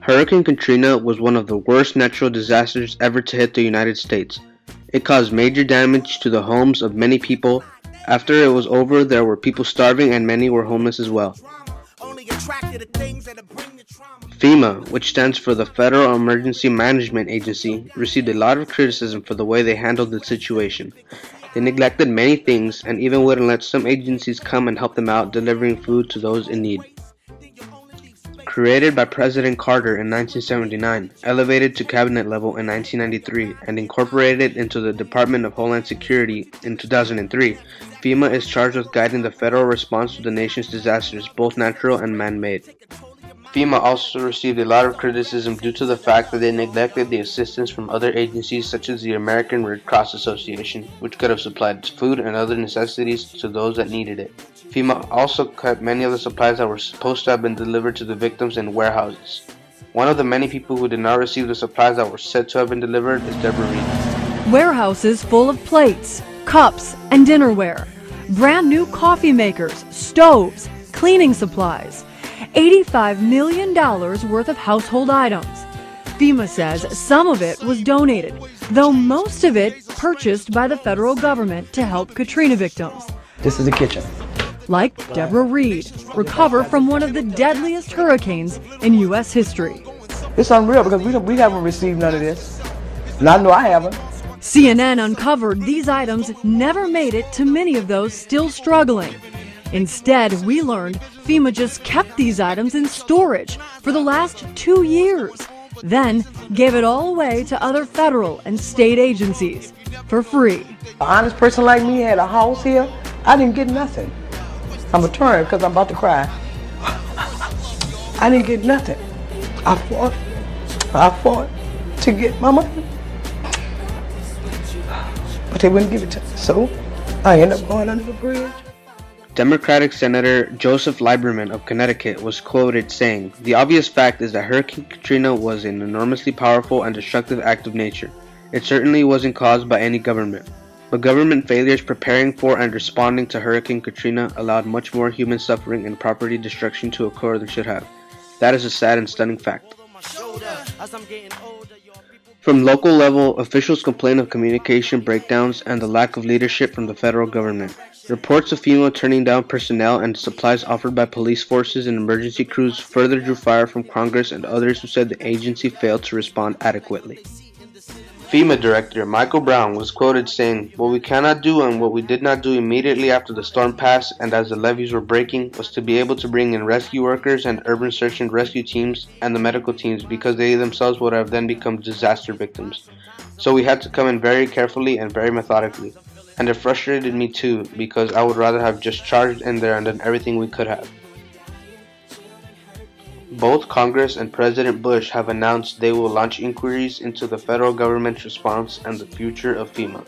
Hurricane Katrina was one of the worst natural disasters ever to hit the United States. It caused major damage to the homes of many people. After it was over, there were people starving and many were homeless as well. FEMA, which stands for the Federal Emergency Management Agency, received a lot of criticism for the way they handled the situation. They neglected many things and even wouldn't let some agencies come and help them out delivering food to those in need. Created by President Carter in 1979, elevated to cabinet level in 1993, and incorporated into the Department of Homeland Security in 2003, FEMA is charged with guiding the federal response to the nation's disasters, both natural and man-made. FEMA also received a lot of criticism due to the fact that they neglected the assistance from other agencies such as the American Red Cross Association, which could have supplied food and other necessities to those that needed it. FEMA also kept many of the supplies that were supposed to have been delivered to the victims in warehouses. One of the many people who did not receive the supplies that were said to have been delivered is Deborah Reed. Warehouses full of plates, cups, and dinnerware. Brand new coffee makers, stoves, cleaning supplies. $85 million worth of household items. FEMA says some of it was donated, though most of it purchased by the federal government to help Katrina victims. This is the kitchen. Like Deborah Reed, recover from one of the deadliest hurricanes in U.S. history. It's unreal because we haven't received none of this. And I know I haven't. CNN uncovered these items never made it to many of those still struggling. Instead, we learned FEMA just kept these items in storage for the last 2 years, then gave it all away to other federal and state agencies for free. An honest person like me had a house here. I didn't get nothing. I'm a turn because I'm about to cry. I didn't get nothing. I fought to get my money. But they wouldn't give it to me, so I ended up going under the bridge. Democratic Senator Joseph Lieberman of Connecticut was quoted saying, "The obvious fact is that Hurricane Katrina was an enormously powerful and destructive act of nature. It certainly wasn't caused by any government. But government failures preparing for and responding to Hurricane Katrina allowed much more human suffering and property destruction to occur than should have. That is a sad and stunning fact." From local level, officials complain of communication breakdowns and the lack of leadership from the federal government. Reports of FEMA turning down personnel and supplies offered by police forces and emergency crews further drew fire from Congress and others who said the agency failed to respond adequately. FEMA Director Michael Brown was quoted saying, "What we cannot do and what we did not do immediately after the storm passed and as the levees were breaking was to be able to bring in rescue workers and urban search and rescue teams and the medical teams because they themselves would have then become disaster victims. So we had to come in very carefully and very methodically. And it frustrated me too because I would rather have just charged in there and done everything we could have." Both Congress and President Bush have announced they will launch inquiries into the federal government's response and the future of FEMA.